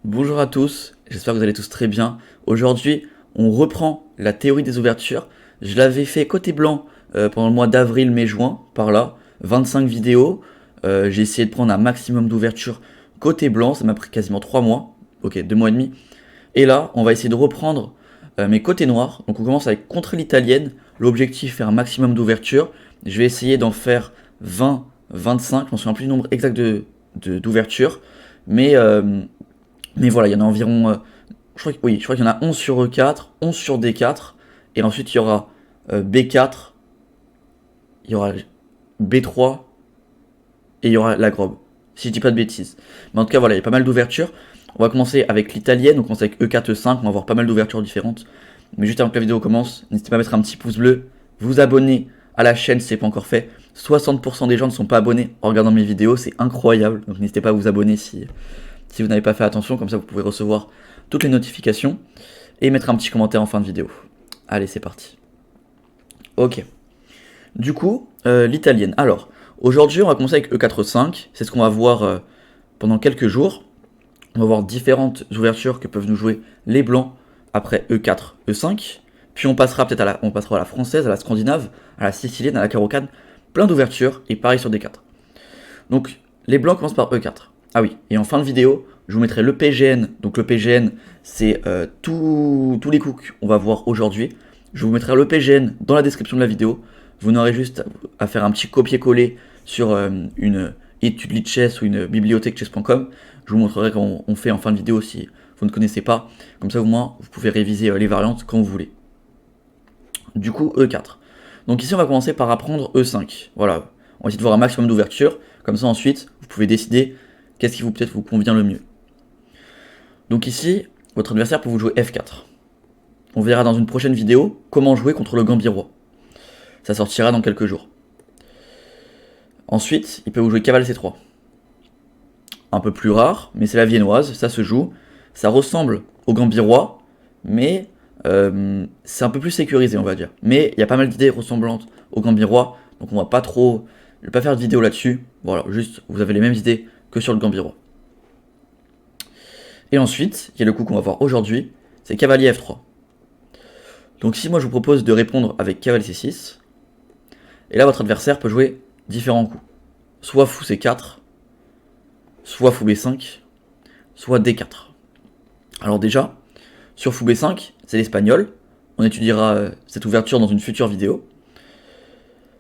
Bonjour à tous, j'espère que vous allez tous très bien. Aujourd'hui, on reprend la théorie des ouvertures. Je l'avais fait côté blanc pendant le mois d'avril, mai, juin, par là, 25 vidéos. J'ai essayé de prendre un maximum d'ouvertures côté blanc, ça m'a pris quasiment 3 mois, ok, 2 mois et demi. Et là, on va essayer de reprendre mes côtés noirs. Donc on commence avec contre l'italienne. L'objectif, faire un maximum d'ouvertures. Je vais essayer d'en faire 20, 25, je m'en souviens plus du nombre exact d'ouvertures. Mais, euh, mais voilà, il y en a environ. Je crois qu'il y en a 11 sur E4, 11 sur D4. Et ensuite, il y aura B4, il y aura B3 et il y aura la grobe. Si je dis pas de bêtises. Mais en tout cas, voilà, il y a pas mal d'ouvertures. On va commencer avec l'italienne, on commence avec E4, E5, on va avoir pas mal d'ouvertures différentes. Mais juste avant que la vidéo commence, n'hésitez pas à mettre un petit pouce bleu, vous abonner à la chaîne si ce n'est pas encore fait. 60% des gens ne sont pas abonnés en regardant mes vidéos, c'est incroyable. Donc n'hésitez pas à vous abonner si vous n'avez pas fait attention, comme ça vous pouvez recevoir toutes les notifications. Et mettre un petit commentaire en fin de vidéo. Allez, c'est parti. Ok. Du coup, l'italienne. Alors, aujourd'hui on va commencer avec E4, E5, c'est ce qu'on va voir pendant quelques jours. On va voir différentes ouvertures que peuvent nous jouer les blancs après E4, E5. Puis on passera peut-être à la française, à la scandinave, à la sicilienne, à la carocane. Plein d'ouvertures et pareil sur D4. Donc les blancs commencent par E4. Ah oui, et en fin de vidéo, je vous mettrai le PGN. Donc le PGN, c'est tous les coups qu'on va voir aujourd'hui. Je vous mettrai le PGN dans la description de la vidéo. Vous n'aurez juste à faire un petit copier-coller sur une étude Lichess ou une bibliothèque chess.com. Je vous montrerai comment on fait en fin de vidéo si vous ne connaissez pas. Comme ça, au moins, vous pouvez réviser les variantes quand vous voulez. Du coup, E4. Donc ici, on va commencer par apprendre E5. Voilà, on va essayer de voir un maximum d'ouverture. Comme ça, ensuite, vous pouvez décider qu'est-ce qui peut-être vous convient le mieux. Donc ici, votre adversaire peut vous jouer F4. On verra dans une prochaine vidéo comment jouer contre le Gambit-Roi. Ça sortira dans quelques jours. Ensuite, il peut vous jouer cavale C3. Un peu plus rare, mais c'est la viennoise, ça se joue. Ça ressemble au Gambit-Roi, mais c'est un peu plus sécurisé, on va dire. Mais il y a pas mal d'idées ressemblantes au Gambit-Roi, donc on va pas trop... Je vais pas faire de vidéo là-dessus. Voilà, juste, vous avez les mêmes idées que sur le Gambit-Roi. Et ensuite, il y a le coup qu'on va voir aujourd'hui, c'est cavalier F3. Donc si moi je vous propose de répondre avec cavalier C6, et là votre adversaire peut jouer différents coups. Soit fou C4, soit fou B5, soit D4. Alors déjà, sur fou B5, c'est l'espagnol. On étudiera cette ouverture dans une future vidéo.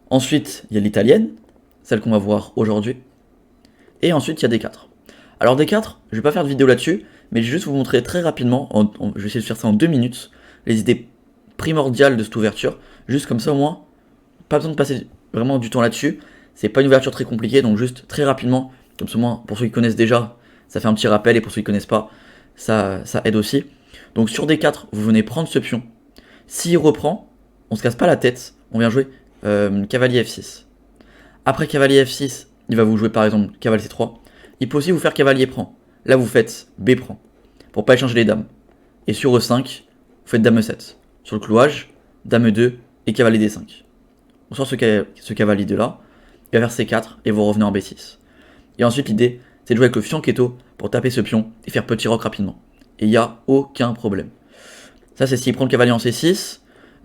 Ensuite, il y a l'italienne, celle qu'on va voir aujourd'hui. Et ensuite, il y a D4. Alors D4, je vais pas faire de vidéo là-dessus, mais je vais juste vous montrer très rapidement, je vais essayer de faire ça en 2 minutes, les idées primordiales de cette ouverture. Juste comme ça au moins, pas besoin de passer vraiment du temps là-dessus. C'est pas une ouverture très compliquée, donc juste très rapidement, comme ça au moins, pour ceux qui connaissent déjà, ça fait un petit rappel, et pour ceux qui connaissent pas, ça aide aussi. Donc sur D4, vous venez prendre ce pion. S'il reprend, on se casse pas la tête, on vient jouer cavalier F6. Après cavalier F6, il va vous jouer par exemple cavalier C3. Il peut aussi vous faire cavalier prend. Là vous faites B prend, pour pas échanger les dames. Et sur E5, vous faites dame E7. Sur le clouage, dame E2 et cavalier D5. On sort ce cavalier de là, il va faire C4 et vous revenez en B6. Et ensuite l'idée, c'est de jouer avec le fianchetto pour taper ce pion et faire petit roc rapidement. Et il n'y a aucun problème. Ça c'est s'il prend le cavalier en C6,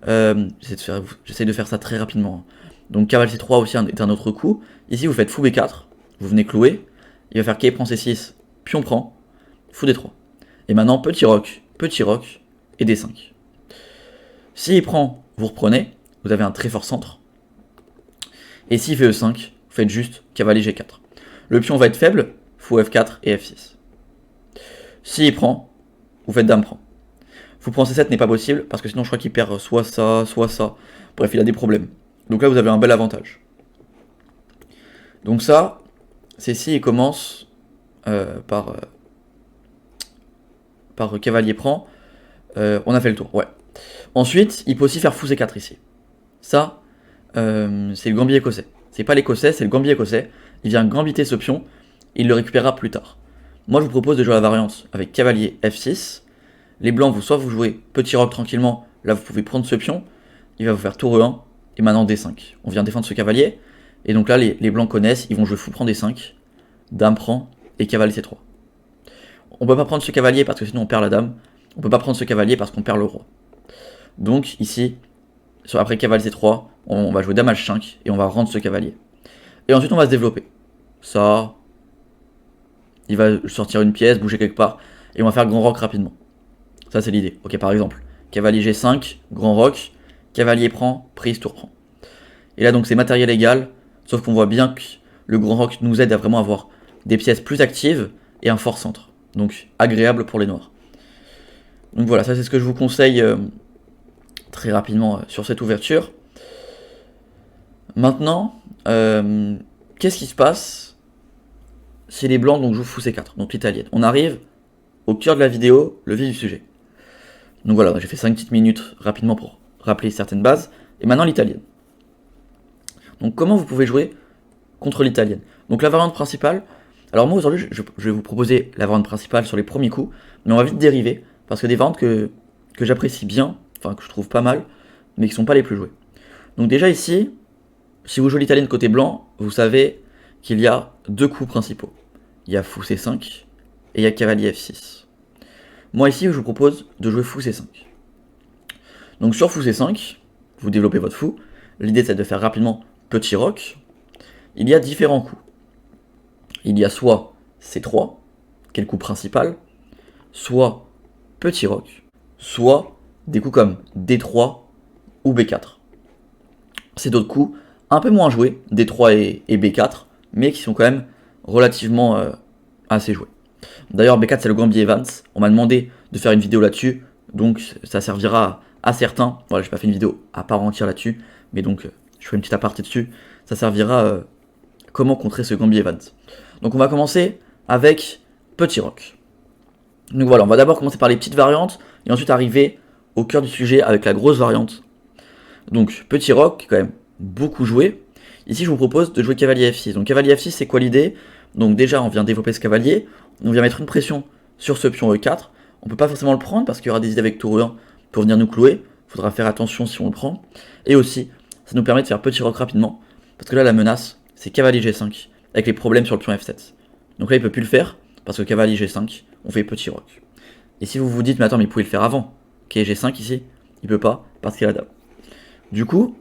j'essaie de faire ça très rapidement. Donc cavalier C3 aussi est un autre coup. Ici vous faites fou B4, vous venez clouer, il va faire quai prend C6, pion prend, fou D3. Et maintenant petit roc et D5. S'il prend, vous reprenez, vous avez un très fort centre. Et s'il fait E5, vous faites juste cavalier G4. Le pion va être faible, fou F4 et F6. S'il prend, vous faites dame prend. Fou prend C7 n'est pas possible, parce que sinon je crois qu'il perd soit ça, soit ça. Bref, il a des problèmes. Donc là vous avez un bel avantage. Donc ça, c'est si il commence par cavalier prend. On a fait le tour, ouais. Ensuite, il peut aussi faire fou C4 ici. Ça, c'est le gambit écossais. C'est pas l'écossais, c'est le gambit écossais. Il vient gambiter ce pion, il le récupérera plus tard. Moi je vous propose de jouer la variante avec cavalier F6. Les blancs, soit vous jouez petit roc tranquillement, là vous pouvez prendre ce pion, il va vous faire tour E1, et maintenant D5. On vient défendre ce cavalier, et donc là les blancs connaissent, ils vont jouer fou prend D5, dame prend, et cavalier C3. on peut pas prendre ce cavalier parce que sinon on perd la dame. On peut pas prendre ce cavalier parce qu'on perd le roi. Donc ici, après cavalier C3, on va jouer dame H5 et on va rendre ce cavalier. Et ensuite on va se développer. Ça, il va sortir une pièce, bouger quelque part, et on va faire grand roc rapidement. Ça c'est l'idée. Ok, par exemple, cavalier G5, grand roc, cavalier prend, prise, tour prend. Et là donc c'est matériel égal, sauf qu'on voit bien que le grand roc nous aide à vraiment avoir des pièces plus actives et un fort centre. Donc agréable pour les noirs. Donc voilà, ça c'est ce que je vous conseille très rapidement sur cette ouverture. Maintenant, qu'est-ce qui se passe si les blancs donc jouent fou C4, donc l'italienne. On arrive au cœur de la vidéo, le vif du sujet. Donc voilà, j'ai fait 5 petites minutes rapidement pour rappeler certaines bases. Et maintenant l'italienne. Donc comment vous pouvez jouer contre l'italienne? Donc la variante principale, alors moi aujourd'hui je vais vous proposer la variante principale sur les premiers coups, mais on va vite dériver, parce que des variantes que j'apprécie bien, enfin que je trouve pas mal, mais qui sont pas les plus jouées. Donc déjà ici, si vous jouez l'italienne côté blanc, vous savez qu'il y a deux coups principaux. Il y a fou C5 et il y a cavalier F6. Moi ici je vous propose de jouer fou C5. Donc sur fou C5, vous développez votre fou, l'idée c'est de faire rapidement petit roc. Il y a différents coups. Il y a soit C3, qui est le coup principal, soit petit roc, soit des coups comme D3 ou B4. C'est d'autres coups un peu moins joués, D3 et B4, mais qui sont quand même relativement assez joués. D'ailleurs B4 c'est le Gambier Evans, on m'a demandé de faire une vidéo là-dessus, donc ça servira à certains. Voilà, j'ai pas fait une vidéo à part entière là-dessus, mais donc je ferai une petite aparté dessus, ça servira comment contrer ce Gambier Evans. Donc on va commencer avec petit roc. Donc voilà, on va d'abord commencer par les petites variantes, et ensuite arriver au cœur du sujet avec la grosse variante. Donc petit roc, quand même beaucoup joué. Ici je vous propose de jouer cavalier F6. Donc cavalier F6 c'est quoi l'idée? Donc déjà on vient développer ce cavalier, on vient mettre une pression sur ce pion E4. On peut pas forcément le prendre parce qu'il y aura des idées avec tour E1 pour venir nous clouer. Il faudra faire attention si on le prend. Et aussi, ça nous permet de faire petit roc rapidement. Parce que là la menace c'est cavalier G5 avec les problèmes sur le pion F7. Donc là il peut plus le faire parce que cavalier G5 on fait petit roc. Et si vous vous dites mais attends mais il pouvait le faire avant, ok G5 ici, il peut pas parce qu'il a la dame. Du coup,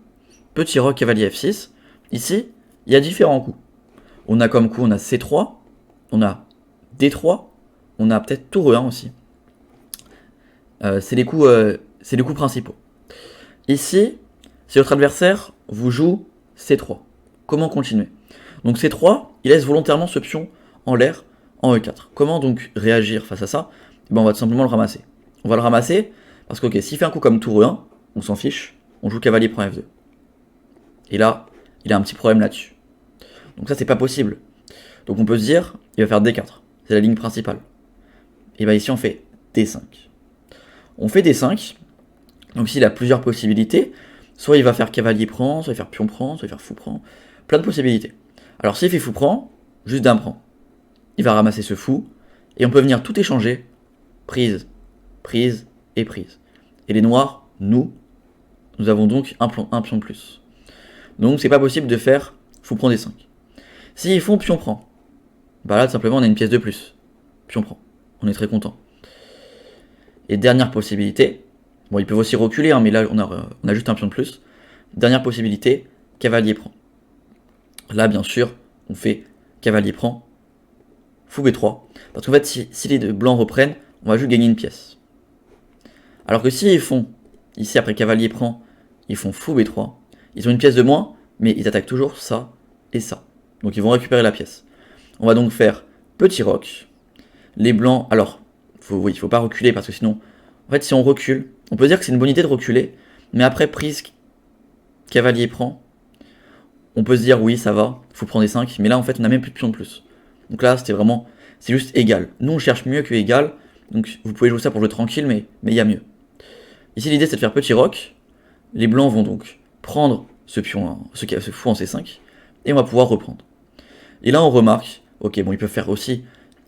petit roc cavalier F6, ici il y a différents coups. On a comme coup, on a C3, on a D3, on a peut-être tour E1 aussi. C'est les coups principaux. Ici, si votre adversaire vous joue C3, comment continuer? Donc C3, il laisse volontairement ce pion en l'air en E4. Comment donc réagir face à ça? Ben, on va tout simplement le ramasser. On va le ramasser parce que, ok, s'il fait un coup comme tour E1, on s'en fiche, on joue cavalier prend F2. Et là, il a un petit problème là-dessus. Donc ça, c'est pas possible. Donc on peut se dire, il va faire D4. C'est la ligne principale. Et bien ici, on fait D5. On fait D5. Donc ici, il a plusieurs possibilités. Soit il va faire cavalier prend, soit il va faire pion prend, soit il va faire fou prend. Plein de possibilités. Alors s'il fait fou prend, juste dame prend. Il va ramasser ce fou. Et on peut venir tout échanger. Prise, prise et prise. Et les noirs, nous avons donc un pion de plus. Donc c'est pas possible de faire fou prend D5. S'ils font pion prend, bah là tout simplement on a une pièce de plus. Pion prend. On est très content. Et dernière possibilité, bon ils peuvent aussi reculer, hein, mais là on a juste un pion de plus. Dernière possibilité, cavalier prend. Là bien sûr, on fait cavalier prend, fou B3. Parce qu'en fait si les deux blancs reprennent, on va juste gagner une pièce. Alors que si ils font, ici après cavalier prend, ils font fou B3, ils ont une pièce de moins, mais ils attaquent toujours ça et ça. Donc ils vont récupérer la pièce. On va donc faire petit roc. Les blancs, alors, il faut pas reculer parce que sinon, en fait si on recule, on peut dire que c'est une bonne idée de reculer, mais après prise, cavalier prend, on peut se dire oui ça va, faut prendre des 5, mais là en fait on n'a même plus de pion de plus. Donc là c'est juste égal. Nous on cherche mieux que égal, donc vous pouvez jouer ça pour jouer tranquille, mais il y a mieux. Ici l'idée c'est de faire petit roc, les blancs vont donc prendre ce pion, ce fou en C5, et on va pouvoir reprendre. Et là on remarque, ok bon ils peuvent faire aussi,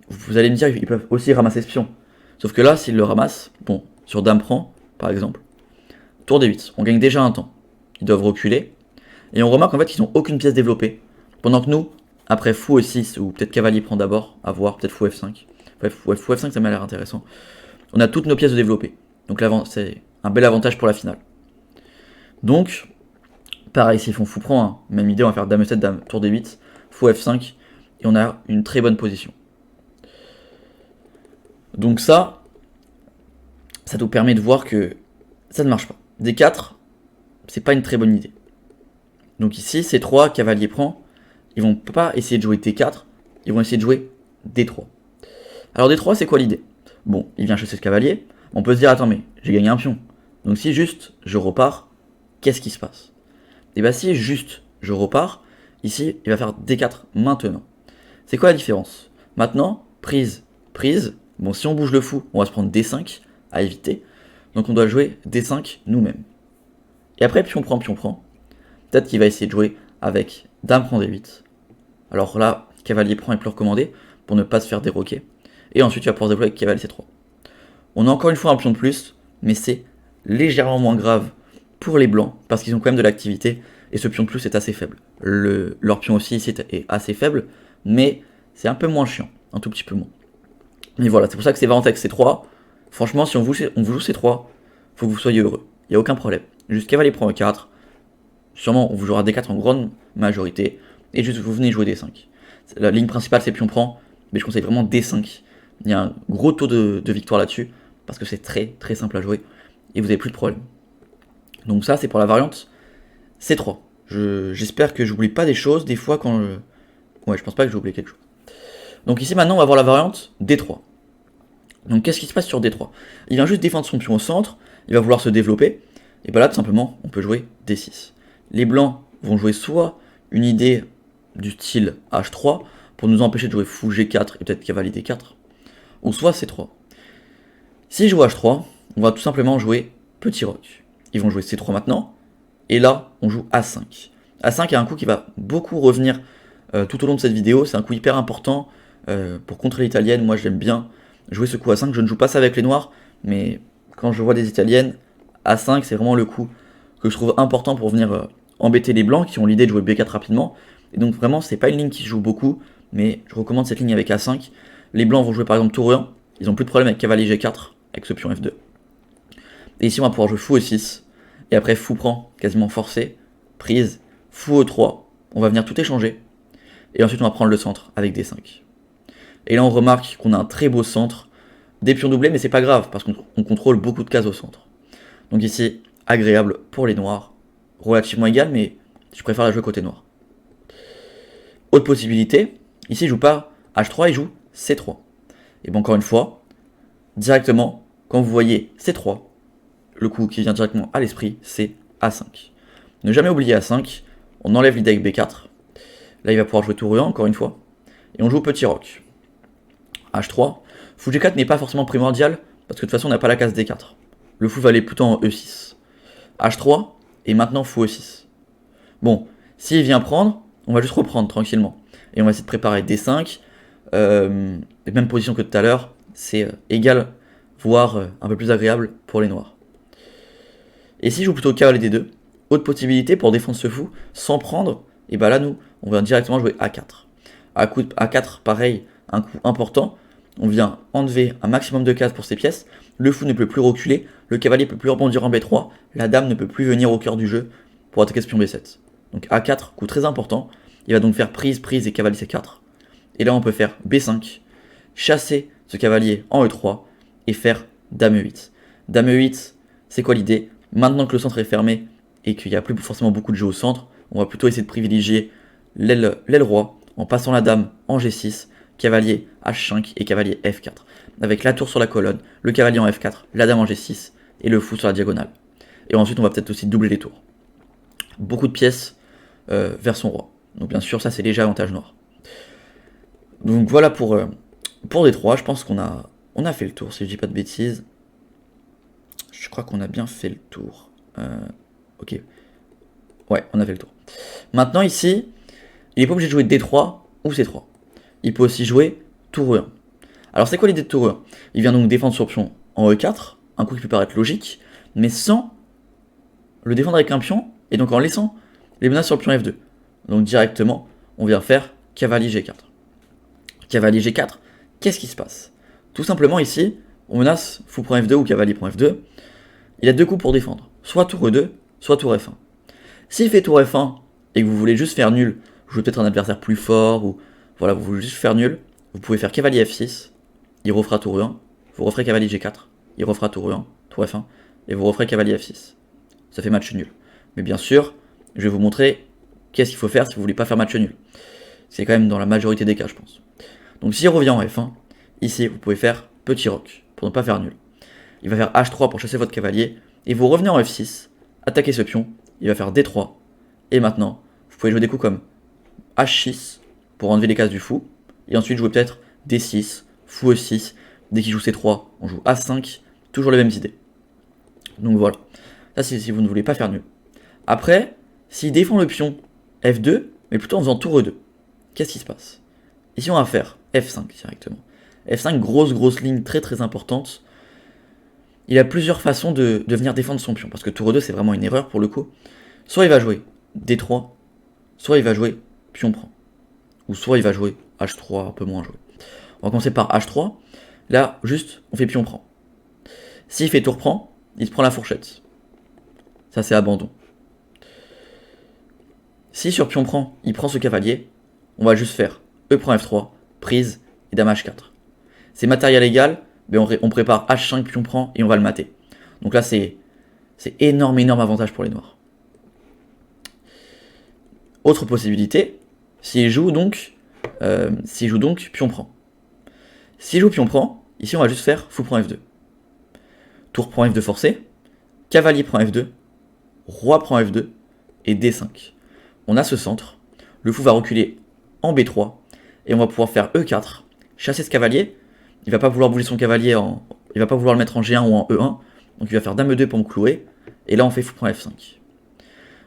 vous allez me dire ils peuvent aussi ramasser ce pion. Sauf que là s'ils le ramassent, bon sur dame prend par exemple, tour D8, on gagne déjà un temps. Ils doivent reculer, et on remarque en fait qu'ils n'ont aucune pièce développée. Pendant que nous, après fou E6, ou peut-être cavalier prend d'abord, à voir, peut-être fou F5, Bref, fou F5, ça m'a l'air intéressant. On a toutes nos pièces de développer. Donc là, c'est un bel avantage pour la finale. Donc, pareil, s'ils font fou prend, hein, même idée, on va faire dame E7, dame tour D8, fou F5, et on a une très bonne position. Donc ça nous permet de voir que ça ne marche pas. D4, c'est pas une très bonne idée. Donc ici, C3, cavalier prend, ils vont pas essayer de jouer D4, ils vont essayer de jouer D3. Alors D3, c'est quoi l'idée? Bon, il vient chasser ce cavalier, on peut se dire, attends, mais j'ai gagné un pion. Donc si juste je repars, qu'est-ce qui se passe? Et bien si juste je repars, ici, il va faire D4 maintenant. C'est quoi la différence? Maintenant, prise, prise. Bon, si on bouge le fou, on va se prendre D5 à éviter. Donc on doit jouer D5 nous-mêmes. Et après, pion prend, peut-être qu'il va essayer de jouer avec dame prend D8. Alors là, cavalier prend est plus recommandé pour ne pas se faire déroquer. Et ensuite, il va pouvoir développer avec cavalier C3. On a encore une fois un pion de plus, mais c'est légèrement moins grave pour les blancs, parce qu'ils ont quand même de l'activité, et ce pion de plus est assez faible. Leur pion aussi ici est assez faible, mais c'est un peu moins chiant, un tout petit peu moins. Mais voilà, c'est pour ça que c'est Varantex C3. Franchement, si on vous joue C3, faut que vous soyez heureux. Il n'y a aucun problème. Juste cavalier prend E4. Sûrement, on vous jouera D4 en grande majorité. Et juste, vous venez jouer D5. La ligne principale, c'est pion prend. Mais je conseille vraiment D5. Il y a un gros taux de victoire là-dessus. Parce que c'est très très simple à jouer. Et vous n'avez plus de problème. Donc ça, c'est pour la variante C3. J'espère que j'oublie pas des choses. Des fois, quand je... Ouais, je pense pas que j'ai oublié quelque chose. Donc ici, maintenant, on va voir la variante D3. Donc qu'est-ce qui se passe sur D3? Il vient juste défendre son pion au centre, il va vouloir se développer, et bien là tout simplement on peut jouer D6. Les blancs vont jouer soit une idée du style H3 pour nous empêcher de jouer fou G4 et peut-être cavalier D4, ou soit C3. Si je joue H3, on va tout simplement jouer petit roc. Ils vont jouer C3 maintenant, et là on joue A5. A5 est un coup qui va beaucoup revenir tout au long de cette vidéo, c'est un coup hyper important pour contrer l'italienne, moi j'aime bien jouer ce coup A5, je ne joue pas ça avec les noirs, mais quand je vois des italiennes, A5 c'est vraiment le coup que je trouve important pour venir embêter les blancs qui ont l'idée de jouer B4 rapidement, et donc vraiment c'est pas une ligne qui se joue beaucoup, mais je recommande cette ligne avec A5. Les blancs vont jouer par exemple tour E1, ils ont plus de problème avec cavalier G4, avec ce pion F2. Et ici on va pouvoir jouer fou E6, et après fou prend, quasiment forcé, prise, fou E3, on va venir tout échanger, et ensuite on va prendre le centre avec D5. Et là on remarque qu'on a un très beau centre, des pions doublés, mais c'est pas grave, parce qu'on contrôle beaucoup de cases au centre. Donc ici, agréable pour les noirs, relativement égal, mais je préfère la jouer côté noir. Autre possibilité, ici il joue pas H3, il joue C3. Et bien encore une fois, directement, quand vous voyez C3, le coup qui vient directement à l'esprit, c'est A5. Ne jamais oublier A5, on enlève l'idée avec B4. Là il va pouvoir jouer tour E1 encore une fois, et on joue petit roc. H3, fou G4 n'est pas forcément primordial, parce que de toute façon on n'a pas la case D4. Le fou va aller plutôt en E6. H3, et maintenant fou E6. Bon, s'il vient prendre, on va juste reprendre tranquillement. Et on va essayer de préparer D5, même position que tout à l'heure, c'est égal, voire un peu plus agréable pour les noirs. Et si je joue plutôt cavalier D2, autre possibilité pour défendre ce fou, sans prendre, et bah là nous, on va directement jouer A4. A4, pareil, un coup important, on vient enlever un maximum de cases pour ces pièces, le fou ne peut plus reculer, le cavalier ne peut plus rebondir en B3, la dame ne peut plus venir au cœur du jeu pour attaquer ce pion B7. Donc A4, coup très important, il va donc faire prise, prise et cavalier C4. Et là on peut faire B5, chasser ce cavalier en E3 et faire dame E8. Dame E8, c'est quoi l'idée? Maintenant que le centre est fermé et qu'il n'y a plus forcément beaucoup de jeux au centre, on va plutôt essayer de privilégier l'aile roi en passant la dame en G6, cavalier H5 et cavalier F4. Avec la tour sur la colonne, le cavalier en F4, la dame en G6 et le fou sur la diagonale. Et ensuite on va peut-être aussi doubler les tours. Beaucoup de pièces vers son roi. Donc bien sûr ça c'est déjà avantage noir. Donc voilà pour D3, je pense qu'on a fait le tour si je dis pas de bêtises. Je crois qu'on a bien fait le tour. Ok. Ouais, on a fait le tour. Maintenant ici, il n'est pas obligé de jouer D3 ou C3. Il peut aussi jouer tour E1. Alors c'est quoi l'idée de tour E1? Il vient donc défendre sur pion en E4, un coup qui peut paraître logique, mais sans le défendre avec un pion, et donc en laissant les menaces sur le pion F2. Donc directement, on vient faire cavalier G4. Cavalier G4, qu'est-ce qui se passe? Tout simplement ici, on menace fou prend F2 ou cavalier prend F2. Il a 2 coups pour défendre, soit tour E2, soit tour F1. S'il fait tour F1 et que vous voulez juste faire nul, jouer peut-être un adversaire plus fort, ou voilà, vous voulez juste faire nul, vous pouvez faire cavalier F6, il refera tour E1, vous referez cavalier G4, il refera tour E1, tour F1, et vous referez cavalier F6. Ça fait match nul. Mais bien sûr, je vais vous montrer qu'est-ce qu'il faut faire si vous voulez pas faire match nul. C'est quand même dans la majorité des cas, je pense. Donc s'il revient en F1, ici, vous pouvez faire petit roc, pour ne pas faire nul. Il va faire H3 pour chasser votre cavalier, et vous revenez en F6, attaquez ce pion, il va faire D3, et maintenant, vous pouvez jouer des coups comme H6, pour enlever les cases du fou, et ensuite jouer peut-être D6, fou E6, dès qu'il joue C3, on joue A5, toujours les mêmes idées. Donc voilà, ça c'est si vous ne voulez pas faire nul. Après, s'il défend le pion F2, mais plutôt en faisant tour E2, qu'est-ce qui se passe? Ici on va faire F5 directement. F5, grosse ligne très importante. Il a plusieurs façons de venir défendre son pion, parce que tour E2 c'est vraiment une erreur pour le coup. Soit il va jouer D3, soit il va jouer pion prend. Ou soit il va jouer H3, un peu moins joué. On va commencer par H3. Là, juste, on fait pion prend. S'il fait tour prend, il se prend la fourchette. Ça, c'est abandon. Si sur pion prend, il prend ce cavalier, on va juste faire E prend F3, prise et dame H4. C'est matériel égal, mais on prépare H5 pion prend et on va le mater. Donc là, c'est énorme avantage pour les noirs. Autre possibilité, s'il joue donc pion prend. S'il joue pion prend, ici on va juste faire fou prend F2. Tour prend F2 forcé, cavalier prend F2, roi prend F2 et D5. On a ce centre, le fou va reculer en B3 et on va pouvoir faire E4, chasser ce cavalier. Il va pas vouloir bouger son cavalier, il va pas vouloir le mettre en G1 ou en E1, donc il va faire dame E2 pour me clouer, et là on fait fou prend F5.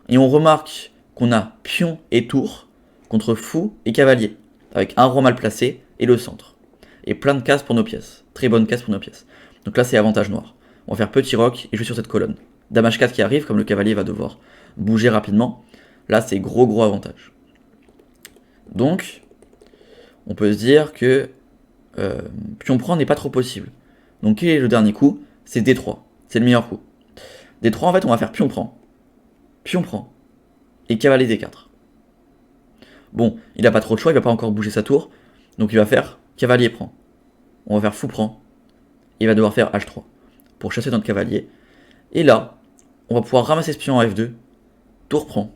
Et on remarque qu'on a pion et tour contre fou et cavalier, avec un roi mal placé et le centre. Et plein de cases pour nos pièces, très bonnes cases pour nos pièces. Donc là c'est avantage noir. On va faire petit roc et jouer sur cette colonne. Dame H4 qui arrive, comme le cavalier va devoir bouger rapidement. Là c'est gros avantage. Donc, on peut se dire que pion prend n'est pas trop possible. Donc quel est le dernier coup? C'est D3, c'est le meilleur coup. D3 en fait on va faire pion prend, et cavalier D4. Bon, il n'a pas trop de choix, il va pas encore bouger sa tour, donc il va faire cavalier prend. On va faire fou prend, et il va devoir faire H3 pour chasser notre cavalier. Et là, on va pouvoir ramasser ce pion en F2, tour prend,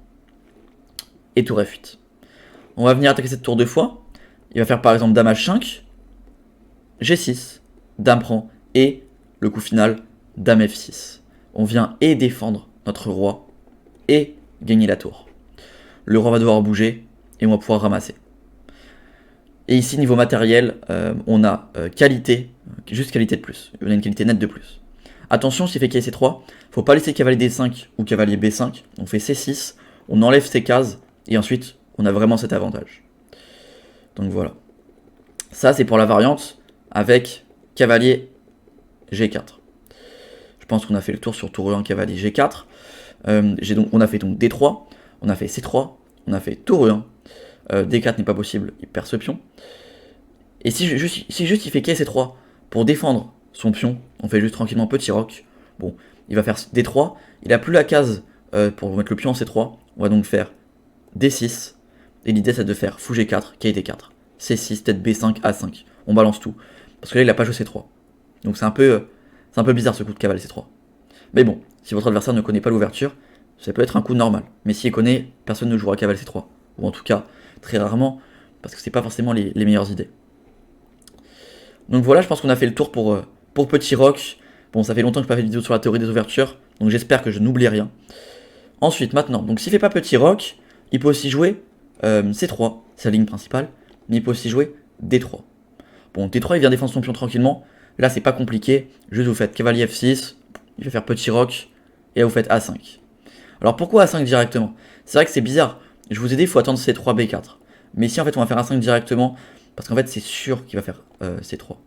et tour F8. On va venir attaquer cette tour deux fois, il va faire par exemple dame H5, G6, dame prend, et le coup final, dame F6. On vient et défendre notre roi, et gagner la tour. Le roi va devoir bouger, et on va pouvoir ramasser. Et ici, niveau matériel, on a qualité, juste qualité de plus. On a une qualité nette de plus. Attention, s'il fait cavalier C3, faut pas laisser cavalier D5 ou cavalier B5. On fait C6, on enlève ces cases, et ensuite, on a vraiment cet avantage. Donc voilà. Ça, c'est pour la variante avec cavalier G4. Je pense qu'on a fait le tour sur tour E1, cavalier G4. On a fait donc D3, on a fait C3, on a fait tour E1. D4 n'est pas possible, il perd ce pion. Et si juste il fait cavalier C3 pour défendre son pion, on fait juste tranquillement petit roc. Bon, il va faire D3, il a plus la case pour mettre le pion en C3. On va donc faire D6. Et l'idée c'est de faire fou G4, cavalier D4, C6, tête B5, A5. On balance tout. Parce que là il a pas joué C3. Donc c'est un peu bizarre ce coup de cavalier C3. Mais bon, si votre adversaire ne connaît pas l'ouverture, ça peut être un coup normal. Mais s'il connaît, personne ne jouera cavalier C3. Ou en tout cas, très rarement, parce que c'est pas forcément les meilleures idées. Donc voilà, je pense qu'on a fait le tour pour petit roc. Bon, ça fait longtemps que je n'ai pas fait de vidéo sur la théorie des ouvertures, donc j'espère que je n'oublie rien. Ensuite, maintenant, donc s'il fait pas petit roc, il peut aussi jouer C3, sa ligne principale, mais il peut aussi jouer D3. Bon, D3, il vient défendre son pion tranquillement. Là, c'est pas compliqué. Juste, vous faites cavalier F6, il va faire petit roc, et là, vous faites A5. Alors, pourquoi A5 directement? C'est vrai que c'est bizarre. Je vous ai dit, il faut attendre C3, B4. Mais ici, en fait, on va faire A5 directement, parce qu'en fait, c'est sûr qu'il va faire C3.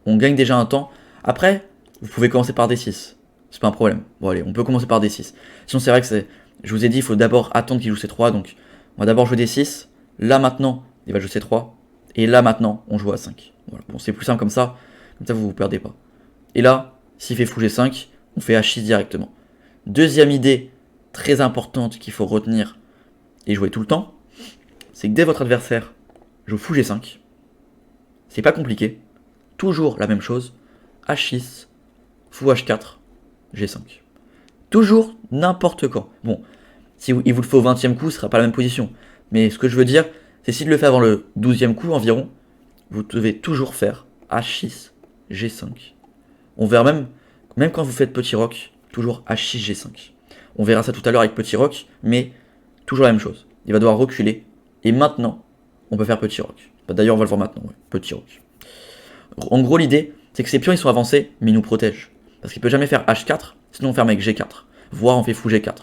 On gagne déjà un temps. Après, vous pouvez commencer par D6. C'est pas un problème. Bon, allez, on peut commencer par D6. Sinon, c'est vrai que je vous ai dit, il faut d'abord attendre qu'il joue C3, donc on va d'abord jouer D6. Là, maintenant, il va jouer C3. Et là, maintenant, on joue A5. Voilà. Bon, c'est plus simple comme ça. Comme ça, vous ne vous perdez pas. Et là, s'il fait fou G5, on fait H6 directement. Deuxième idée très importante qu'il faut retenir et jouer tout le temps, c'est que dès votre adversaire joue fou G5, c'est pas compliqué, toujours la même chose, H6, fou H4, G5. Toujours n'importe quand. Bon, si il vous le faut au 20e coup, ce sera pas la même position. Mais ce que je veux dire, c'est s'il le fait avant le 12e coup environ, vous devez toujours faire H6, G5. On verra même quand vous faites petit roc, toujours H6, G5. On verra ça tout à l'heure avec petit roc, mais toujours la même chose. Il va devoir reculer, et maintenant, on peut faire petit roc. D'ailleurs, on va le voir maintenant, ouais, petit roc. En gros, l'idée, c'est que ces pions, ils sont avancés, mais ils nous protègent. Parce qu'il peut jamais faire H4, sinon on ferme avec G4. Voire on fait fou G4.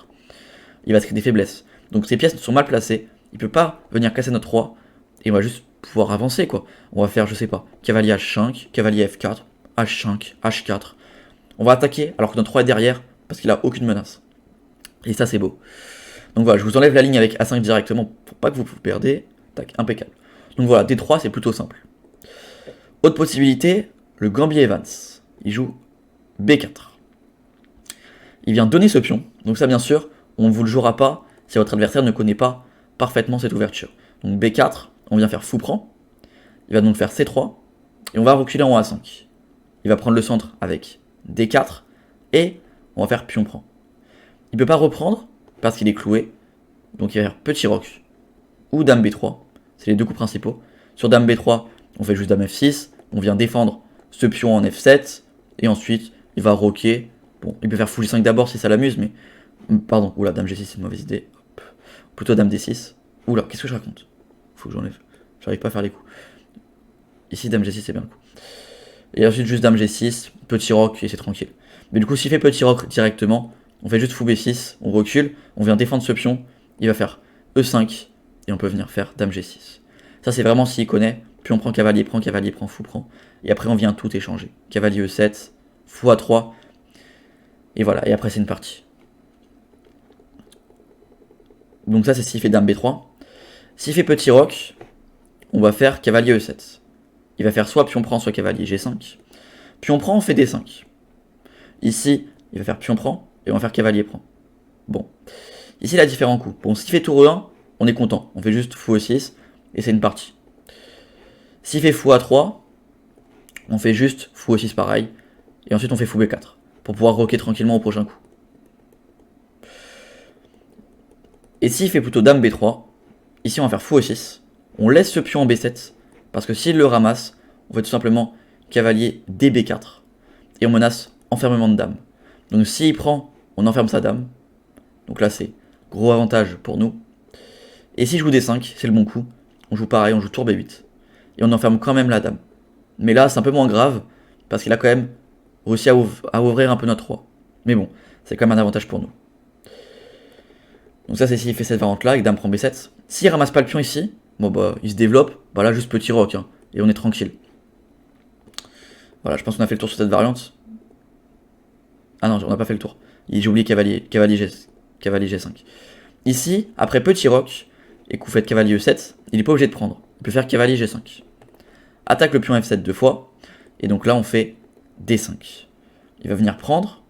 Il va se créer des faiblesses. Donc ces pièces sont mal placées, il peut pas venir casser notre roi, et on va juste pouvoir avancer, quoi. On va faire, je sais pas, cavalier H5, cavalier F4, H5, H4. On va attaquer alors que notre roi est derrière, parce qu'il a aucune menace. Et ça, c'est beau. Donc voilà, je vous enlève la ligne avec A5 directement, pour pas que vous vous perdez. Tac, impeccable. Donc voilà, D3, c'est plutôt simple. Autre possibilité, le Gambier Evans. Il joue B4. Il vient donner ce pion, donc ça bien sûr, on ne vous le jouera pas si votre adversaire ne connaît pas parfaitement cette ouverture. Donc B4, on vient faire fou prend, il va donc faire C3, et on va reculer en A5. Il va prendre le centre avec D4, et on va faire pion prend. Il ne peut pas reprendre, parce qu'il est cloué, donc il va faire petit roc, ou dame B3, c'est les deux coups principaux. Sur dame B3, on fait juste dame F6, on vient défendre ce pion en F7, et ensuite, il va roquer. Bon, il peut faire fou G5 d'abord si ça l'amuse, mais... Pardon, oula, dame G6 c'est une mauvaise idée. Hop. Plutôt dame D6. Oula, qu'est-ce que je raconte? Faut que j'enlève. J'arrive pas à faire les coups. Ici, dame G6 c'est bien le coup. Et ensuite, juste dame G6, petit roc, et c'est tranquille. Mais du coup, s'il fait petit roc directement, on fait juste fou B6, on recule, on vient défendre ce pion, il va faire E5, et on peut venir faire dame G6. Ça, c'est vraiment s'il connaît. Pion prend, cavalier prend, fou prend. Et après, on vient tout échanger. Cavalier E7, fou A3, et voilà, et après c'est une partie. Donc ça c'est s'il fait dame B3. S'il fait petit roc, on va faire cavalier E7. Il va faire soit pion prend, soit cavalier G5. Pion prend, on fait D5. Ici, il va faire pion prend, et on va faire cavalier prend. Bon. Ici, il a différents coups. Bon, s'il fait tour E1, on est content. On fait juste fou E6, et c'est une partie. S'il fait fou A3, on fait juste fou E6 pareil, et ensuite on fait fou B4. Pour pouvoir roquer tranquillement au prochain coup. Et s'il fait plutôt dame B3, ici on va faire fou E6, on laisse ce pion en B7, parce que s'il le ramasse, on fait tout simplement cavalier DB4, et on menace enfermement de dame. Donc s'il prend, on enferme sa dame, donc là c'est gros avantage pour nous. Et si je joue D5, c'est le bon coup, on joue pareil, on joue tour B8, et on enferme quand même la dame. Mais là c'est un peu moins grave, parce qu'il a quand même réussi à ouvrir un peu notre roi. Mais bon, c'est quand même un avantage pour nous. Donc ça c'est s'il fait cette variante là, avec dame prend B7. S'il ramasse pas le pion ici, bon bah il se développe, bah là juste petit roc, hein, et on est tranquille. Voilà, je pense qu'on a fait le tour sur cette variante. Ah non, on n'a pas fait le tour. J'ai oublié cavalier G5. Ici, après petit roc, et que vous faites cavalier E7, il n'est pas obligé de prendre. Il peut faire cavalier G5. Attaque le pion F7 deux fois, et donc là on fait D5. Il va venir prendre,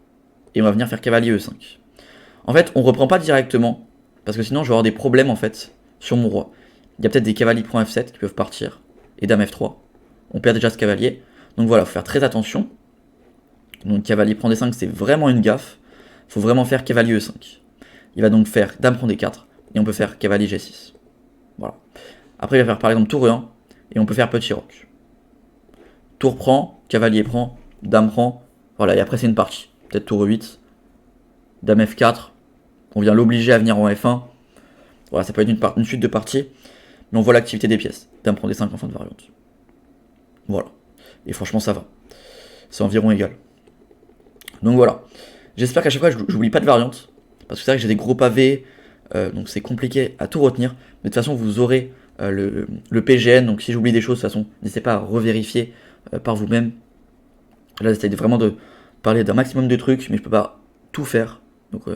et on va venir faire cavalier E5. En fait, on reprend pas directement, parce que sinon je vais avoir des problèmes en fait sur mon roi. Il y a peut-être des cavaliers prend F7 qui peuvent partir, et dame F3. On perd déjà ce cavalier, donc voilà, faut faire très attention. Donc cavalier prend D5, c'est vraiment une gaffe. Faut vraiment faire cavalier E5. Il va donc faire dame prend D4, et on peut faire cavalier G6. Voilà. Après il va faire par exemple tour E1, et on peut faire petit roc. Tour prend, cavalier prend, dame prend, voilà, et après c'est une partie. Peut-être tour E8, dame F4, on vient l'obliger à venir en F1. Voilà, ça peut être une suite de parties, mais on voit l'activité des pièces. Dame prend D5 en fin de variante. Voilà. Et franchement, ça va. C'est environ égal. Donc voilà. J'espère qu'à chaque fois, je n'oublie pas de variante, parce que c'est vrai que j'ai des gros pavés, donc c'est compliqué à tout retenir. Mais de toute façon, vous aurez le PGN, donc si j'oublie des choses, de toute façon, n'hésitez pas à revérifier par vous-même. Là, j'essaie vraiment de parler d'un maximum de trucs, mais je peux pas tout faire. Donc,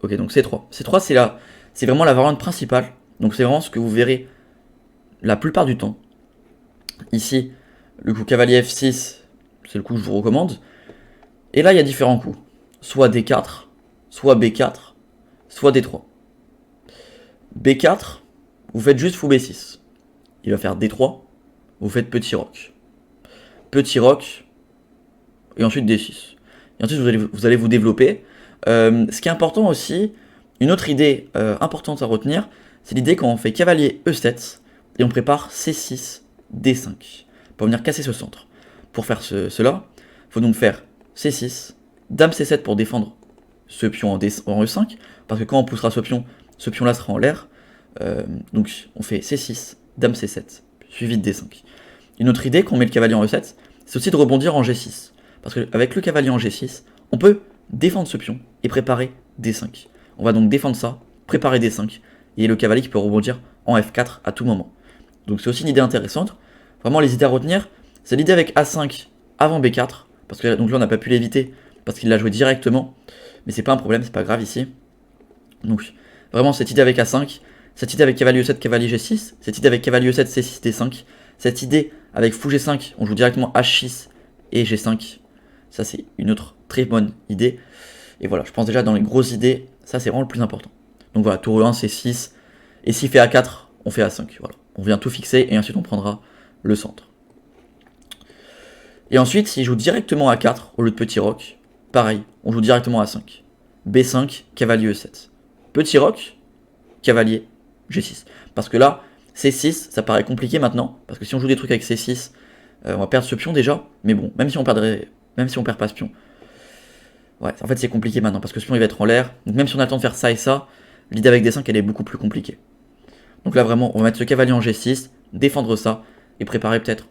ok, donc C3. C3, c'est vraiment la variante principale. Donc c'est vraiment ce que vous verrez la plupart du temps. Ici, Le coup cavalier F6, c'est le coup que je vous recommande. Et là, il y a différents coups. Soit D4, soit B4, soit D3. B4, vous faites juste fou B6. Il va faire D3, vous faites petit roc. Petit roc, et ensuite D6. Et ensuite, vous allez vous développer. Ce qui est important aussi, une autre idée importante à retenir, c'est l'idée quand on fait cavalier E7, et on prépare C6, D5, pour venir casser ce centre. Pour faire cela, il faut donc faire C6, Dame C7 pour défendre ce pion en E5, parce que quand on poussera ce pion-là sera en l'air. Donc on fait C6, Dame C7, suivi de D5. Une autre idée quand on met le cavalier en E7, c'est aussi de rebondir en G6. Parce qu'avec le cavalier en G6, on peut défendre ce pion et préparer D5. On va donc défendre ça, préparer D5, et le cavalier qui peut rebondir en F4 à tout moment. Donc c'est aussi une idée intéressante. Vraiment les idées à retenir, c'est l'idée avec A5 avant B4, parce que donc là on n'a pas pu l'éviter, parce qu'il l'a joué directement, mais c'est pas un problème, c'est pas grave ici. Donc vraiment cette idée avec A5, cette idée avec cavalier E7, cavalier G6, cette idée avec cavalier E7, C6, D5, cette idée avec fou G5, on joue directement H6 et G5, ça c'est une autre très bonne idée. Et voilà, je pense déjà dans les grosses idées, ça c'est vraiment le plus important. Donc voilà, tour E1, C6, et s'il fait A4, on fait A5, voilà. On vient tout fixer, et ensuite on prendra le centre. Et ensuite, s'il joue directement A4, au lieu de petit roc, pareil, on joue directement A5. B5, cavalier E7. Petit roc, cavalier G6. Parce que là, C6, ça paraît compliqué maintenant, parce que si on joue des trucs avec C6, on va perdre ce pion déjà, mais bon, même si on perd pas ce pion, ouais, en fait c'est compliqué maintenant, parce que ce pion il va être en l'air, donc même si on a le temps de faire ça et ça, l'idée avec D5 elle est beaucoup plus compliquée. Donc là vraiment, on va mettre ce cavalier en G6, défendre ça, et préparer peut-être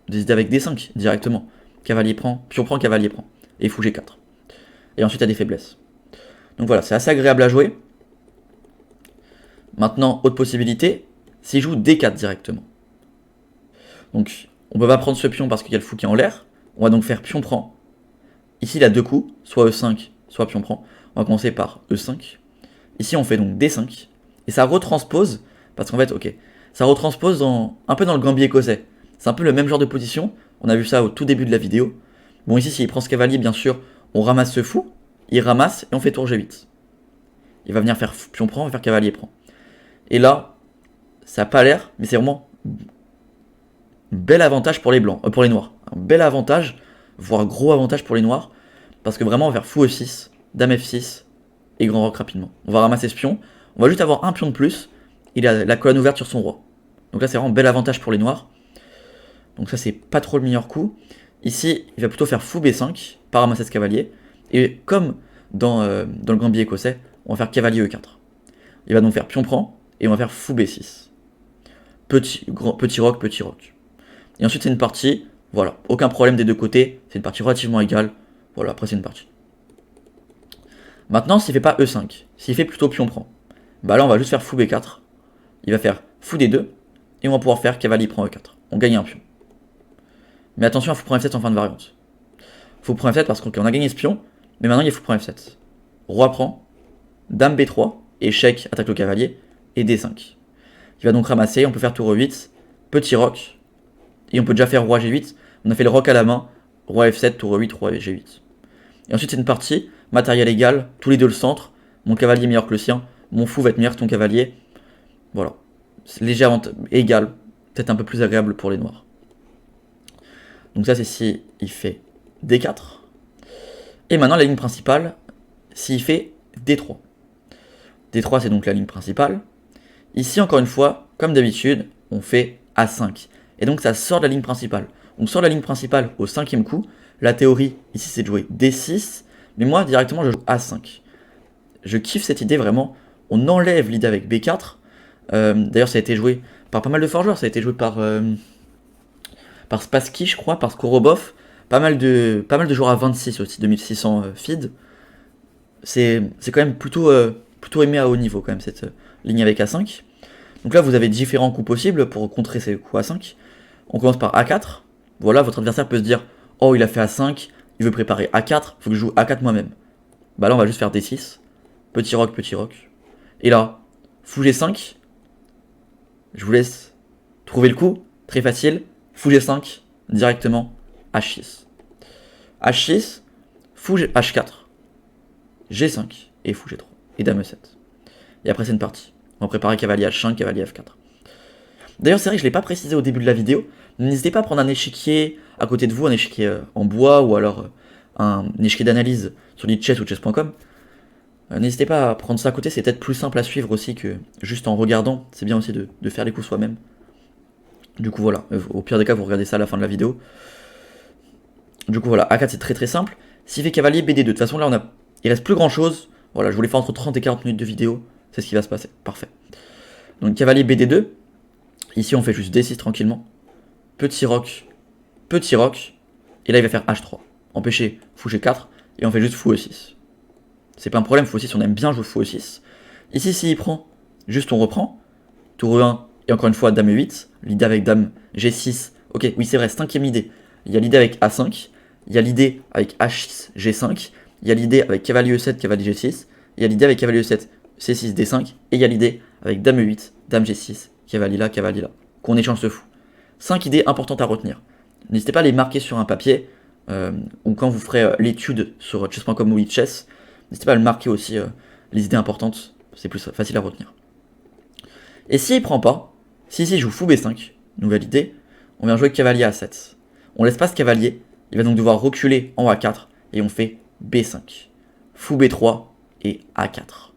des idées avec D5 directement. Cavalier prend, pion prend, cavalier prend, et fou G4. Et ensuite il y a des faiblesses. Donc voilà, c'est assez agréable à jouer. Maintenant, autre possibilité, s'il joue D4 directement. Donc, on peut pas prendre ce pion parce qu'il y a le fou qui est en l'air. On va donc faire pion prend. Ici, il a deux coups, soit E5, soit pion prend. On va commencer par E5. Ici, on fait donc D5. Et ça retranspose, parce qu'en fait, ok, ça retranspose un peu dans le gambier écossais. C'est un peu le même genre de position. On a vu ça au tout début de la vidéo. Bon, ici, s'il prend ce cavalier, bien sûr, on ramasse ce fou. Il ramasse et on fait tour G8. Il va venir faire pion prend, on va faire cavalier prend. Et là, ça n'a pas l'air, mais c'est vraiment un bel avantage pour les blancs, pour les noirs. Un bel avantage, voire gros avantage pour les noirs, parce que vraiment on va faire fou E6, dame F6 et grand roc rapidement. On va ramasser ce pion, on va juste avoir un pion de plus, il a la colonne ouverte sur son roi. Donc là c'est vraiment un bel avantage pour les noirs. Donc ça c'est pas trop le meilleur coup. Ici il va plutôt faire fou B5, pas ramasser ce cavalier, et comme dans le gambier écossais, on va faire cavalier E4. Il va donc faire pion prend, et on va faire fou B6. Petit roc, petit roc. Et ensuite c'est une partie, voilà, aucun problème des deux côtés, c'est une partie relativement égale, voilà, après c'est une partie. Maintenant s'il fait pas E5, s'il fait plutôt pion prend, bah là on va juste faire fou B4, il va faire fou D2, et on va pouvoir faire cavalier prend E4, on gagne un pion. Mais attention à fou prend F7 en fin de variante. Fou prend F7 parce qu'on a gagné ce pion, mais maintenant il y a fou prend F7. Roi prend, dame B3, échec, attaque le cavalier, et D5. Il va donc ramasser, on peut faire tour E8, petit roc, et on peut déjà faire roi G8, on a fait le roc à la main, roi F7, tour E8, roi G8. Et ensuite c'est une partie, matériel égal, tous les deux le centre, mon cavalier meilleur que le sien, mon fou va être meilleur que ton cavalier, voilà. C'est léger égal, peut-être un peu plus agréable pour les noirs. Donc ça c'est si il fait D4. Et maintenant la ligne principale, s'il fait D3. D3 c'est donc la ligne principale. Ici encore une fois, comme d'habitude, on fait A5. Et donc ça sort de la ligne principale. On sort de la ligne principale au cinquième coup. La théorie ici c'est de jouer D6. Mais moi directement je joue A5. Je kiffe cette idée vraiment. On enlève l'idée avec B4. D'ailleurs ça a été joué par pas mal de forgeurs. Ça a été joué par Spassky je crois, par Skorobov. Pas mal de joueurs à 26 aussi, 2600 feed. C'est quand même plutôt aimé à haut niveau quand même cette ligne avec A5. Donc là vous avez différents coups possibles pour contrer ces coups A5. On commence par A4. Voilà, votre adversaire peut se dire oh il a fait A5, il veut préparer A4, faut que je joue A4 moi-même. Bah là on va juste faire D6. Petit roc, petit roc. Et là, fou G5. Je vous laisse trouver le coup, très facile. Fou G5, directement H6. H6, fou H4, G5 et fou G3 et dame E7. Et après c'est une partie. On va préparer cavalier H5, cavalier F4. D'ailleurs c'est vrai que je ne l'ai pas précisé au début de la vidéo, n'hésitez pas à prendre un échiquier à côté de vous, un échiquier en bois ou alors un échiquier d'analyse sur Lichess ou chess.com. N'hésitez pas à prendre ça à côté, c'est peut-être plus simple à suivre aussi que juste en regardant. C'est bien aussi de faire les coups soi-même. Du coup voilà, au pire des cas vous regardez ça à la fin de la vidéo. Du coup voilà, A4 c'est très très simple. S'il fait cavalier BD2, de toute façon là il reste plus grand chose. Voilà, je voulais faire entre 30 et 40 minutes de vidéo, c'est ce qui va se passer, parfait. Donc cavalier BD2, ici on fait juste D6 tranquillement. Petit roc, et là il va faire H3. Empêcher fou G4, et on fait juste fou E6. C'est pas un problème, fou E6, on aime bien jouer fou E6. Ici s'il prend, juste on reprend. Tour E1, et encore une fois dame E8. L'idée avec dame G6, ok, oui c'est vrai, 5ème idée. Il y a l'idée avec A5, il y a l'idée avec H6, G5, il y a l'idée avec cavalier E7, cavalier G6, il y a l'idée avec cavalier E7, C6, D5, et il y a l'idée avec dame E8, dame G6, cavalier là, qu'on échange ce fou. 5 idées importantes à retenir. N'hésitez pas à les marquer sur un papier, ou quand vous ferez l'étude sur chess.com ou Lichess, n'hésitez pas à le marquer aussi, les idées importantes, c'est plus facile à retenir. Et s'il prend pas, si ici je joue fou B5, nouvelle idée, on vient jouer cavalier A7. On laisse pas ce cavalier, il va donc devoir reculer en A4, et on fait B5. Fou B3 et A4.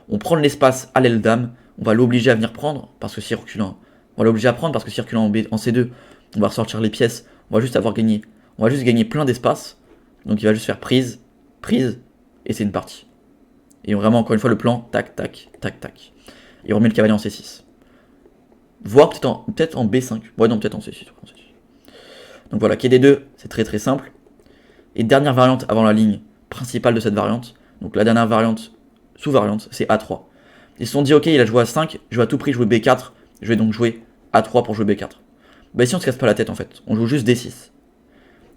On prend de l'espace à l'aile dame, on va l'obliger à venir prendre, parce que s'il recule on va l'obliger à prendre, parce que s'il recule en C2, on va ressortir les pièces, on va juste gagner plein d'espace, donc il va juste faire prise, et c'est une partie. Et vraiment, encore une fois, le plan, tac, tac, tac, tac. Et on remet le cavalier en C6. Voire peut-être en B5. Ouais, non, peut-être en C6. Donc voilà, quai D2, c'est très très simple. Et dernière variante avant la ligne principale de cette variante. Donc la dernière variante, sous-variante, c'est A3. Ils se sont dit, ok, il a joué A5, je vais à tout prix jouer B4. Je vais donc jouer A3 pour jouer B4. Bah ici, on se casse pas la tête en fait. On joue juste D6.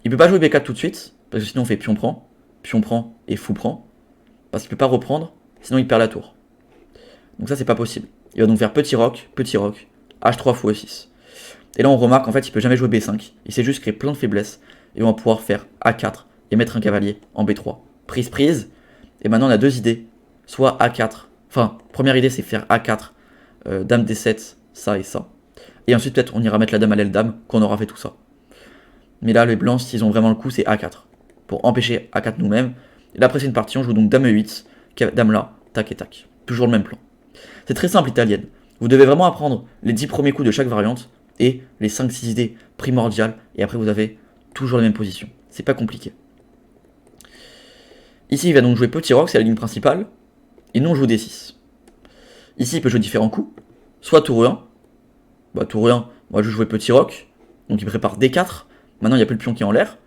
Il peut pas jouer B4 tout de suite, parce que sinon on fait pion prend et fou prend. Parce qu'il peut pas reprendre, sinon il perd la tour. Donc ça, c'est pas possible. Il va donc faire petit roc, H3 fou E6. Et là, on remarque, en fait, il peut jamais jouer B5. Il s'est juste créé plein de faiblesses. Et on va pouvoir faire A4 et mettre un cavalier en B3. Prise. Et maintenant, on a deux idées. Soit A4. Enfin, première idée, c'est faire A4, dame D7, ça et ça. Et ensuite, peut-être, on ira mettre la dame à l'aile dame, qu'on aura fait tout ça. Mais là, les blancs, s'ils ont vraiment le coup, c'est A4. Pour empêcher A4 nous-mêmes. Et là, après, c'est une partie. On joue donc dame E8, dame là, tac et tac. Toujours le même plan. C'est très simple, italienne. Vous devez vraiment apprendre les 10 premiers coups de chaque variante et les 5-6 idées primordiales. Et après, vous avez toujours la même position. C'est pas compliqué. Ici, il va donc jouer petit roc, c'est la ligne principale. Et nous, on joue D6. Ici, il peut jouer différents coups. Soit tour E1. Bah, tour E1, on va juste jouer petit roc. Donc, il prépare D4. Maintenant, il n'y a plus le pion qui est en l'air.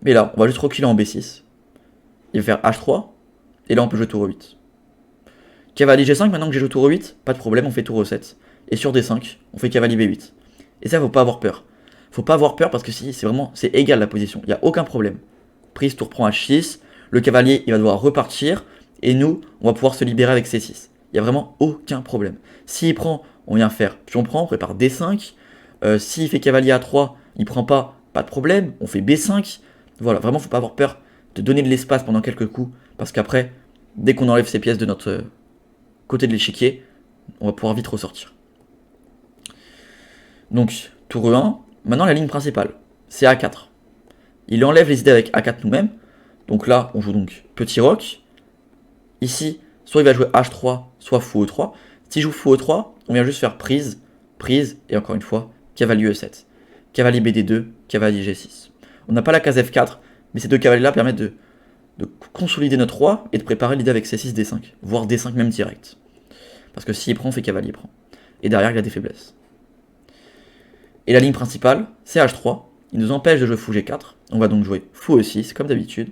Mais là, on va juste reculer en B6. Il va faire H3. Et là, on peut jouer tour E8. Cavalier G5, maintenant que j'ai joué tour E8, pas de problème, on fait tour E7. Et sur D5, on fait cavalier B8. Et ça, faut pas avoir peur. Faut pas avoir peur parce que si, c'est égal la position. Il n'y a aucun problème. Prise, tour prend H6. Le cavalier, il va devoir repartir. Et nous, on va pouvoir se libérer avec C6. Il n'y a vraiment aucun problème. S'il prend, on vient faire pion prend, on prépare D5. S'il fait cavalier A3, il prend pas de problème. On fait B5. Voilà, vraiment, faut pas avoir peur de donner de l'espace pendant quelques coups. Parce qu'après, dès qu'on enlève ces pièces de notre côté de l'échiquier, on va pouvoir vite ressortir. Donc, tour E1. Maintenant, la ligne principale, c'est A4. Il enlève les idées avec A4 nous-mêmes. Donc là, on joue donc petit roc. Ici, soit il va jouer H3, soit fou E3. Si je joue fou E3, on vient juste faire prise, et encore une fois, cavalier E7. Cavalier BD2, cavalier G6. On n'a pas la case F4, mais ces deux cavaliers-là permettent de consolider notre roi et de préparer l'idée avec C6, D5, voire D5 même direct. Parce que s'il prend, on fait cavalier prend. Et derrière, il a des faiblesses. Et la ligne principale, c'est H3. Il nous empêche de jouer fou G4. On va donc jouer fou E6, comme d'habitude.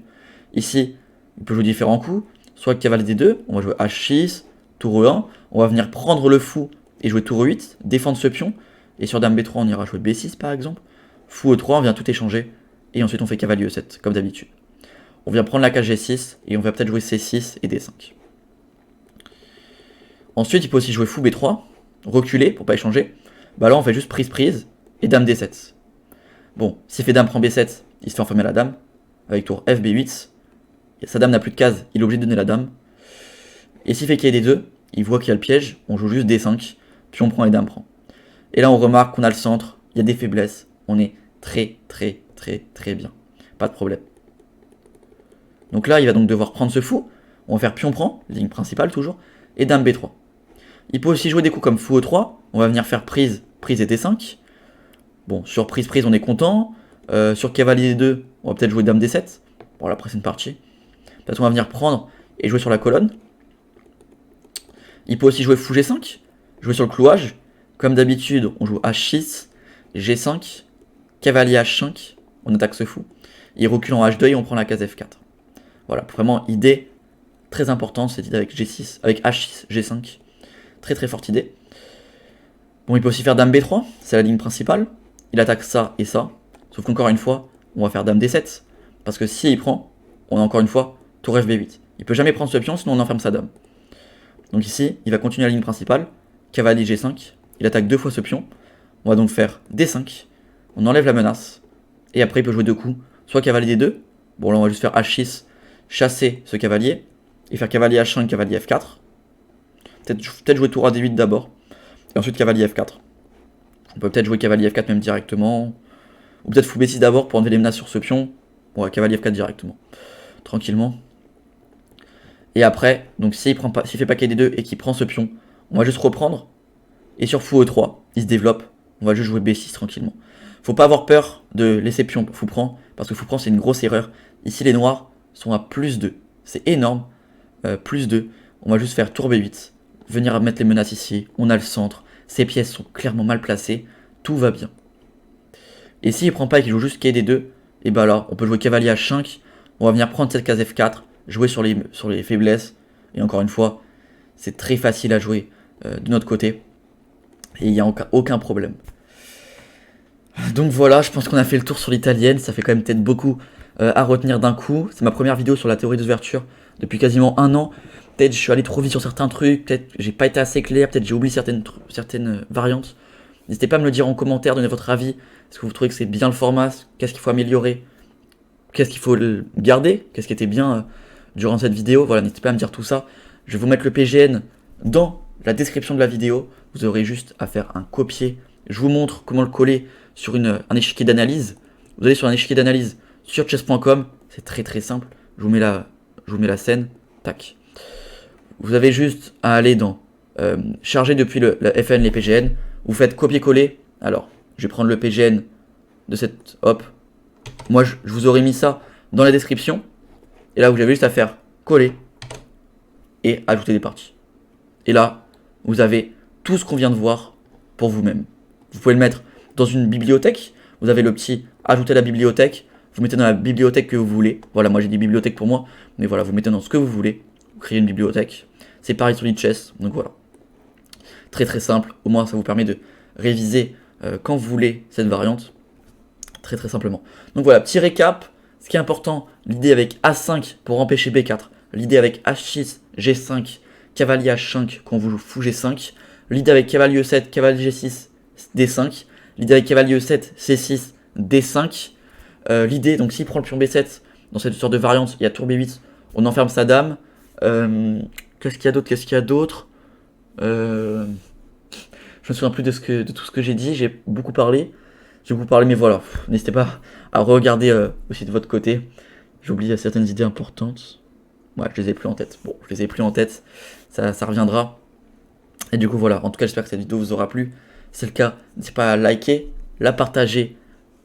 Ici, on peut jouer différents coups. Soit cavalier D2, on va jouer H6, tour E1. On va venir prendre le fou et jouer tour E8, défendre ce pion. Et sur dame B3, on ira jouer B6 par exemple. Fou E3, on vient tout échanger. Et ensuite, on fait cavalier E7, comme d'habitude. On vient prendre la case G6 et on va peut-être jouer C6 et D5. Ensuite, il peut aussi jouer fou B3, reculer pour pas échanger. Bah là, on fait juste prise et dame D7. Bon, s'il fait dame prend B7, il se fait enfermer la dame. Avec tour F, B8. Et sa dame n'a plus de case, il est obligé de donner la dame. Et s'il fait qu'il y ait des 2, il voit qu'il y a le piège, on joue juste D5, puis on prend et dame prend. Et là on remarque qu'on a le centre, il y a des faiblesses, on est très bien. Pas de problème. Donc là il va donc devoir prendre ce fou, on va faire pion prend, ligne principale toujours, et dame B3. Il peut aussi jouer des coups comme fou E3, on va venir faire prise, prise et T5. Bon, sur prise, prise on est content. Sur cavalier 2, on va peut-être jouer dame D7, pour la prochaine partie. Peut-être on va venir prendre et jouer sur la colonne. Il peut aussi jouer fou G5, jouer sur le clouage. Comme d'habitude, on joue H6, G5, cavalier H5, on attaque ce fou. Il recule en H2 et on prend la case F4. Voilà, vraiment idée très importante, cette idée avec G6, avec H6, G5. Très forte idée. Bon, il peut aussi faire dame B3, c'est la ligne principale. Il attaque ça et ça. Sauf qu'encore une fois, on va faire dame D7. Parce que si il prend, on a encore une fois tour FB8. Il peut jamais prendre ce pion, sinon on enferme sa dame. Donc ici, il va continuer la ligne principale. Cavalier G5. Il attaque 2 fois ce pion. On va donc faire D5. On enlève la menace. Et après, il peut jouer 2 coups. Soit cavalier D2. Bon, là, on va juste faire H6. Chasser ce cavalier. Et faire cavalier H5, cavalier F4. Peut-être jouer tour AD8 d'abord. Et ensuite cavalier F4. On peut peut-être jouer cavalier F4 même directement. Ou peut-être fou B6 d'abord pour enlever les menaces sur ce pion. Ouais, cavalier F4 directement. Tranquillement. Et après, donc s'il fait paquet des 2 et qu'il prend ce pion, on va juste reprendre. Et sur fou E3, il se développe. On va juste jouer B6 tranquillement. Faut pas avoir peur de laisser pion pour fou prend. Parce que fou prend c'est une grosse erreur. Ici les noirs sont à plus 2. C'est énorme. Plus 2. On va juste faire tour B8. Venir mettre les menaces ici. On a le centre. Ces pièces sont clairement mal placées. Tout va bien. Et s'il prend pas et qu'il joue juste quai des 2, et bah là, on peut jouer cavalier H5. On va venir prendre cette case F4. Jouer sur les faiblesses. Et encore une fois, c'est très facile à jouer de notre côté. Et il n'y a aucun problème. Donc voilà, je pense qu'on a fait le tour sur l'italienne. Ça fait quand même peut-être beaucoup à retenir d'un coup. C'est ma première vidéo sur la théorie des ouvertures depuis quasiment 1 an. Peut-être je suis allé trop vite sur certains trucs. Peut-être j'ai pas été assez clair. Peut-être j'ai oublié certaines variantes. N'hésitez pas à me le dire en commentaire, donnez votre avis. Est-ce que vous trouvez que c'est bien le format? Qu'est-ce qu'il faut améliorer? Qu'est-ce qu'il faut garder? Qu'est-ce qui était bien durant cette vidéo? Voilà, n'hésitez pas à me dire tout ça. Je vais vous mettre le PGN dans la description de la vidéo. Vous aurez juste à faire un copier. Je vous montre comment le coller sur un échiquier d'analyse. Vous allez sur un échiquier d'analyse sur chess.com. C'est très simple. Je vous mets la scène. Tac. Vous avez juste à aller dans charger depuis le FN les PGN. Vous faites copier-coller. Alors, je vais prendre le PGN de cette... Hop. Moi, je vous aurais mis ça dans la description. Et là, vous avez juste à faire coller et ajouter des parties. Et là, vous avez tout ce qu'on vient de voir pour vous-même. Vous pouvez le mettre dans une bibliothèque. Vous avez le petit ajouter la bibliothèque. Vous mettez dans la bibliothèque que vous voulez. Voilà, moi j'ai des bibliothèques pour moi. Mais voilà, vous mettez dans ce que vous voulez. Vous créez une bibliothèque. C'est pareil sur Lichess. Donc voilà. Très simple. Au moins, ça vous permet de réviser quand vous voulez cette variante. Très simplement. Donc voilà, petit récap. Ce qui est important, l'idée avec A5 pour empêcher B4. L'idée avec H6, G5, cavalier H5 quand vous jouez fou G5. L'idée avec cavalier E7, cavalier G6, D5. L'idée avec cavalier E7, C6, D5. L'idée, donc s'il prend le pion B7, dans cette sorte de variante, il y a tour B8, on enferme sa dame. Qu'est-ce qu'il y a d'autre Je me souviens plus de tout ce que j'ai dit, j'ai beaucoup parlé. Mais voilà, n'hésitez pas à regarder aussi de votre côté. J'oublie certaines idées importantes. Ouais, je les ai plus en tête. Bon, je les ai plus en tête, ça reviendra. Et du coup, voilà, en tout cas, j'espère que cette vidéo vous aura plu. Si c'est le cas, n'hésitez pas à liker, la partager,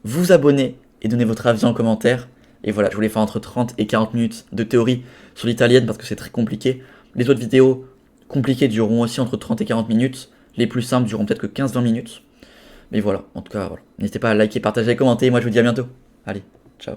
vous abonner et donner votre avis en commentaire. Et voilà, je voulais faire entre 30 et 40 minutes de théorie sur l'italienne parce que c'est très compliqué. Les autres vidéos compliquées dureront aussi entre 30 et 40 minutes. Les plus simples dureront peut-être que 15-20 minutes. Mais voilà, en tout cas, voilà. N'hésitez pas à liker, partager et commenter. Moi, je vous dis à bientôt. Allez, ciao.